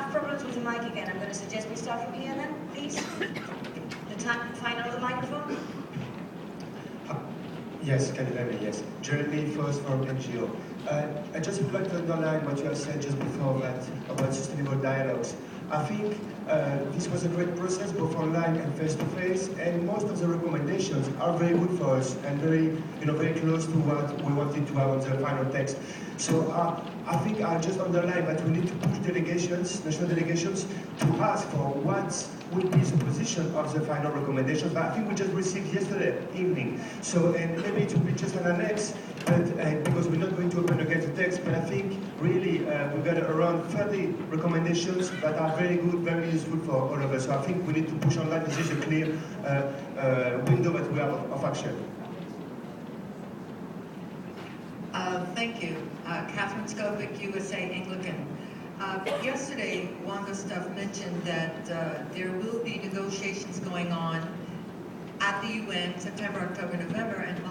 have problems with the mic again. I'm going to suggest we start from here then, please. The final of the microphone. Yes, can you hear me? Yes. Jeremy First from NGO. I just would like to underline what you have said just before that about sustainable dialogues. I think this was a great process, both online and face-to-face, and most of the recommendations are very good for us and very, very close to what we wanted to have on the final text. So I think I'll just underline that we need to push delegations, national delegations, to ask for what would be the position of the final recommendations. But I think we just received yesterday evening. So, and maybe it will be just an annex, but because we're not going to open again the text, but I think really we've got around 30 recommendations that are very good, very useful for all of us. So I think we need to push online. This is a clear window that we have of action. Thank you. Catherine Skovic, USA Anglican. Yesterday, Wanda Stuff mentioned that there will be negotiations going on at the UN September, October, November, and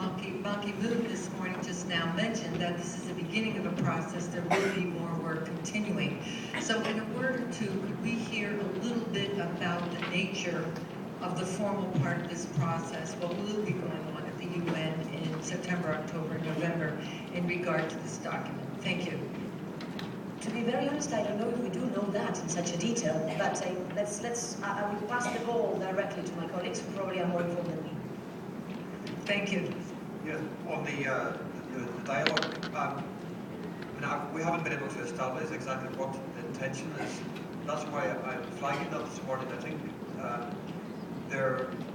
Ban Ki-moon this morning just now mentioned that this is the beginning of a process. There will be more work continuing. So in a word or two, could we hear a little bit about the nature of the formal part of this process, what will be going on at the UN in September, October, November in regard to this document? Thank you. To be very honest, I don't know if we do know that in such a detail, but I will pass the ball directly to my colleagues who probably are more informed than me. Thank you. Yeah, on the dialogue, we haven't been able to establish exactly what the intention is. That's why I'm flagging that this morning. I think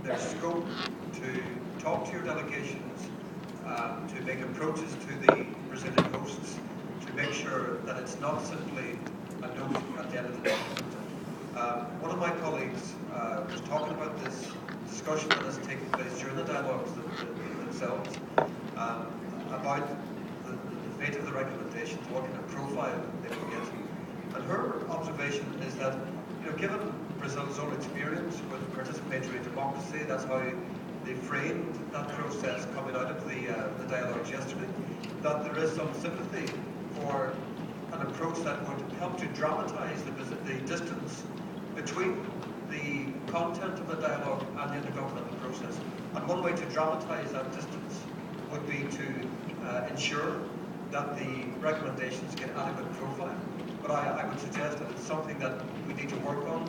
there's scope to talk to your delegations, to make approaches to the Brazilian hosts, to make sure that it's not simply a note at the end of the document. One of my colleagues was talking about this discussion that has taken place during the dialogues themselves about the fate of the recommendations, what kind of profile they will get. And her observation is that, given Brazil's own experience with participatory democracy, that's how they framed that process coming out of the dialogues yesterday, that there is some sympathy for an approach that would help to dramatize the distance between the content of the dialogue and the intergovernmental process. And one way to dramatize that distance would be to ensure that the recommendations get adequate profile. But I would suggest that it's something that we need to work on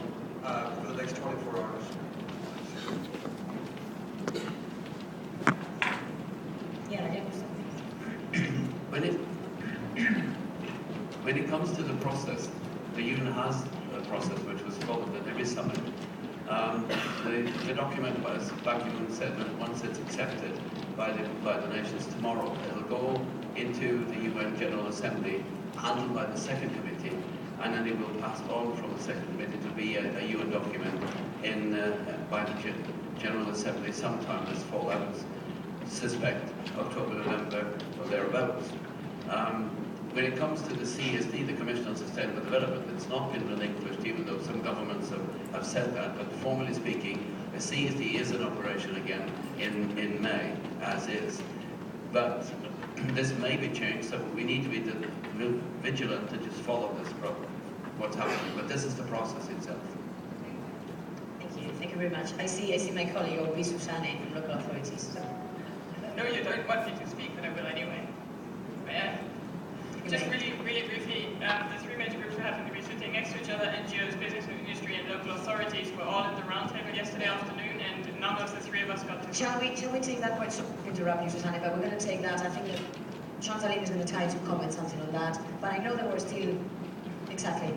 over the next 24 hours. When it comes to the process, the UN has a process which was followed at every summit. The document, as Ban Ki-moon said, that once it's accepted by the nations tomorrow, it'll go into the UN General Assembly, handled by the second committee, and then it will pass on from the second committee to be a UN document by the General Assembly sometime this fall. I would suspect October, November, or thereabouts. When it comes to the CSD, the Commission on Sustainable Development, it's not been relinquished, even though some governments have said that. But formally speaking, the CSD is in operation again in May, as is. But this may be changed, so we need to be vigilant to just follow this what's happening. But this is the process itself. Thank you very much. I see my colleague, Obi Susane, from local authorities. No, you don't want me to speak, but I will anyway. Just really briefly, the three major groups we happen to be sitting next to each other: NGOs, business industry, and local authorities. Were all at the roundtable yesterday afternoon, and none of the three of us got to. Shall we take that point? So, interrupt you, Susanne, but we're going to take that. I think that Chantaline is going to try to comment something on that. But I know that we're still exactly.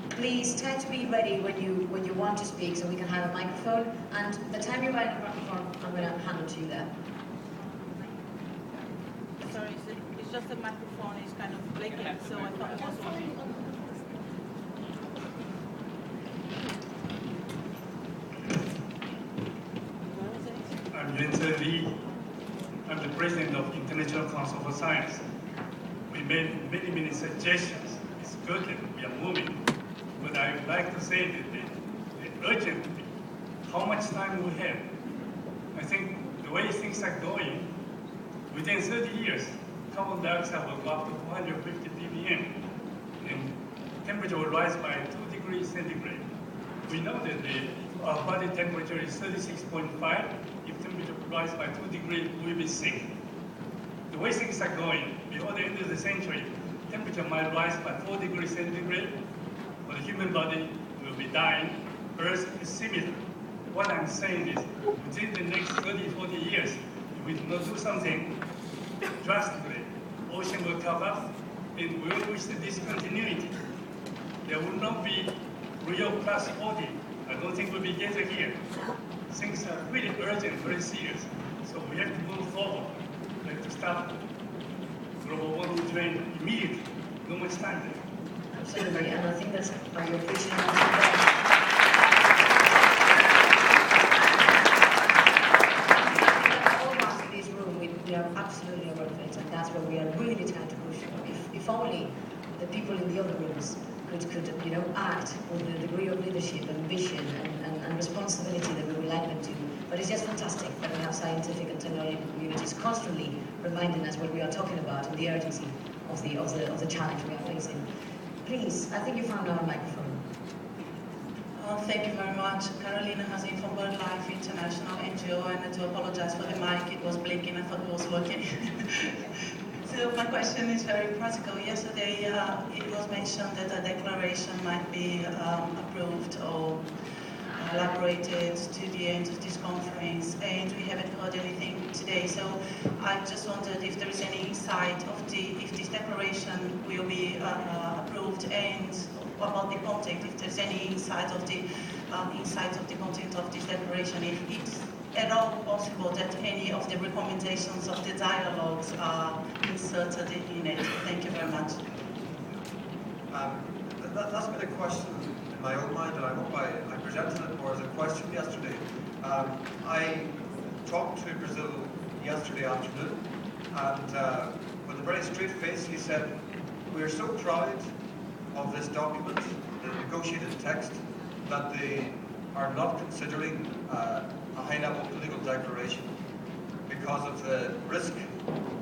Please try to be ready when you want to speak, so we can have a microphone. And the time you're buying a microphone, I'm going to hand it to you there. Sorry, it's just the microphone is kind of blinking, so I thought it was one. I'm Yuan Lee. I'm the president of International Council for Science. We made many suggestions. It's good that we are moving. But I would like to say that urgently, how much time we have. I think the way things are going, within 30 years, carbon dioxide will go up to 450 ppm, and temperature will rise by 2 degrees centigrade. We know that our body temperature is 36.5. If temperature rises by 2 degrees, we'll be sick. The way things are going, before the end of the century, temperature might rise by 4 degrees centigrade, but the human body will be dying. Earth is similar. What I'm saying is, within the next 30, 40 years, if we do not do something drastically, ocean will cover up, and we will reach the discontinuity. There will not be real plus 40. I don't think we'll be getting here. Things are really urgent, very serious. So we have to move forward. We have to stop global warming trend immediately. No much time there. Absolutely, and I think that's why you're preaching on all of us in this room, we are absolutely aware of it, and that's what we are really trying to push for. If only the people in the other rooms could act with the degree of leadership, ambition, and responsibility that we would like them to. But it's just fantastic that we have scientific and technological communities constantly reminding us what we are talking about and the urgency of the challenge we are facing. Please, I think you found our microphone. Thank you very much. Carolina Hazin from BirdLife International NGO, and I do apologize for the mic. It was blinking. I thought it was working. So my question is very practical. Yesterday, it was mentioned that a declaration might be approved or elaborated to the end of this conference, and we haven't heard anything today. So I just wondered if there is any insight of if this declaration will be approved, and about the content, if there's any insight of the content of this declaration, if it's at all possible that any of the recommendations of the dialogues are inserted in it. Thank you very much. That's been a question in my own mind, and I hope I presented it more as a question yesterday. I talked to Brazil yesterday afternoon, and with a very straight face he said, "We are so proud of this document, the negotiated text, that they are not considering a high-level political declaration because of the risk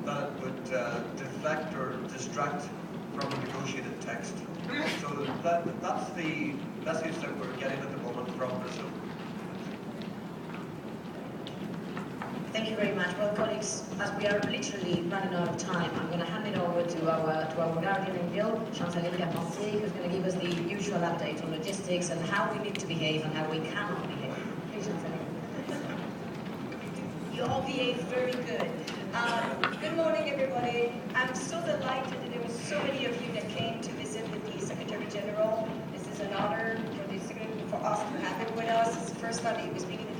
that it would deflect or distract from the negotiated text." So that's the message that we're getting at the moment from Brazil. Thank you very much. Well, colleagues, as we are literally running out of time, I'm going to hand it over to our guardian angel, Chanceline Carpentier, who's going to give us the usual update on logistics and how we need to behave and how we cannot behave. Please, Chanceline. You all behaved very good. Good morning, everybody. I'm so delighted that there were so many of you that came to visit with the Secretary General. This is an honor for us to have him with us. It's the first time he was meeting the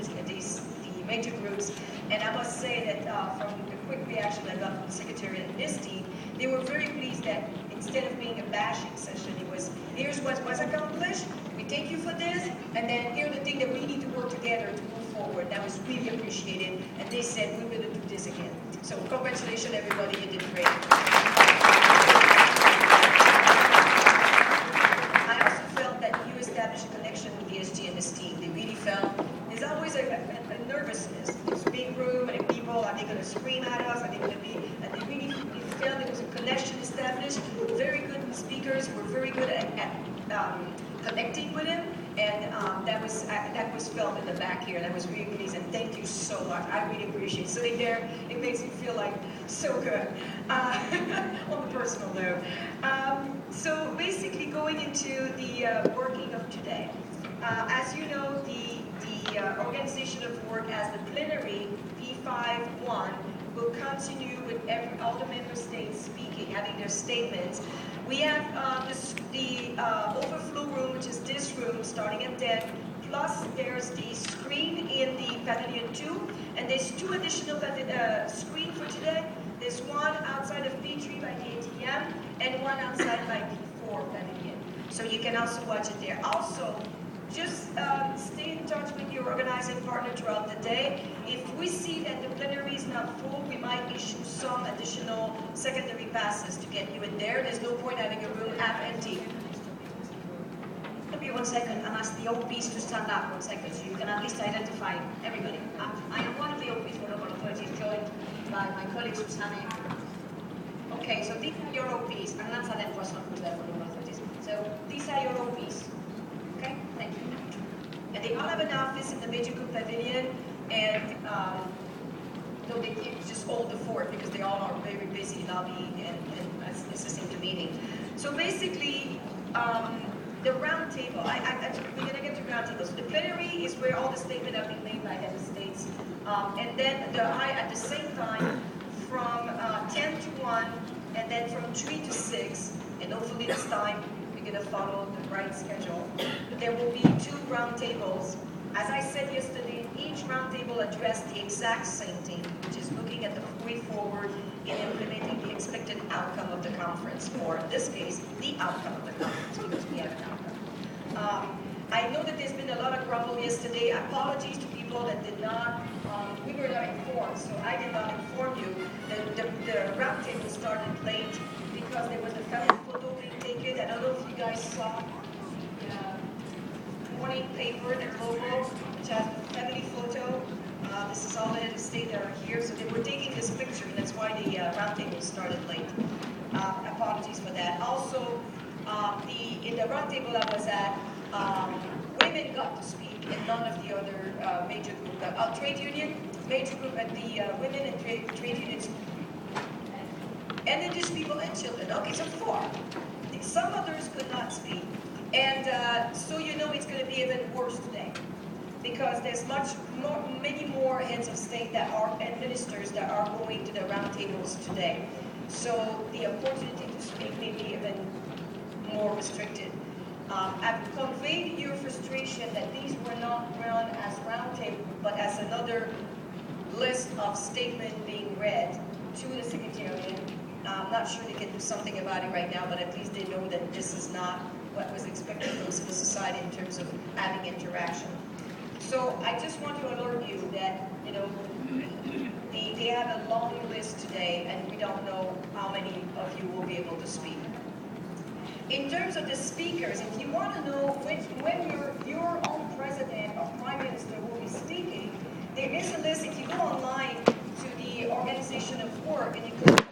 major groups. And I must say that from the quick reaction I got from the Secretary and his team, they were very pleased that instead of being a bashing session, it was, here's what was accomplished, we thank you for this, and then here are the things that we need to work together to move forward. That was really appreciated, and they said, we're going to do this again. So congratulations, everybody, you did great. I also felt that you established a connection with the SG and his team. They really felt, there's always a nervousness. There's a big room and people, are they going to scream at us? Are they going to be, and they really felt there was a connection established. Very good speakers were very good at connecting with him, and that was felt in the back here. That was really pleasing. Thank you so much. I really appreciate it. Sitting there, it makes me feel like so good on the personal note. So basically, going into the working of today, as you know, the organization of work as the plenary P5-1 will continue with all the member states speaking, having their statements. We have the overflow room, which is this room, starting at 10, plus there's the screen in the Pavilion 2, and there's 2 additional screens for today. There's one outside of P3 by the ATM, and one outside by P4 Pavilion. So you can also watch it there. Also, just stay in touch with your organizing partner throughout the day. If we see that the plenary is not full, we might issue some additional secondary passes to get you in there. There's no point having a room half empty. you 1 second and ask the OPs to stand up 1 second so you can at least identify everybody. I am one of the OPs for local authorities, joined by my colleague Susanne. Okay, so these are your OPs, and that's Alain Poisson, who's there for local authorities. So these are your OPs. Okay, thank you. And they all have an office in the Major Group Pavilion, and no, they can't just hold the fort because they all are very busy lobbying and assisting the meeting. So basically, the round table, we're going to get to round tables. The plenary is where all the statements have been made by head of states. And then at the same time, from 10 to 1, and then from 3 to 6, and hopefully this time we're going to follow the right schedule. There will be 2 round tables. As I said yesterday, each round table addressed the exact same thing, which is looking at the way forward in implementing the expected outcome of the conference, or in this case, the outcome of the conference, because we have an outcome. I know that there's been a lot of grumble yesterday. Apologies to people that did not, we were not informed, so I did not inform you that the round table started late because there was a family photo being taken. I don't know if you guys saw the morning paper, their logo, which has the family photo. This is all the head of state that are here, so they were taking this picture, and that's why the round table started late. Apologies for that. Also, in the round table I was at, women got to speak, and none of the other major group, trade union, major group, and the women and trade unions, and indigenous people and children. Okay, so 4. Some others could not speak, and so you know it's going to be even worse today, because there's many more heads of state that are and ministers that are going to the roundtables today. So the opportunity to speak may be even more restricted. I've conveyed your frustration that these were not run as roundtable, but as another list of statements being read to the Secretariat. I'm not sure they can do something about it right now, but at least they know that this is not what was expected from civil society in terms of having interaction. So I just want to alert you that, you know, they have a long list today, and we don't know how many of you will be able to speak. In terms of the speakers, if you want to know when your own president or prime minister will be speaking, there is a list. If you go online to the organization of work and you click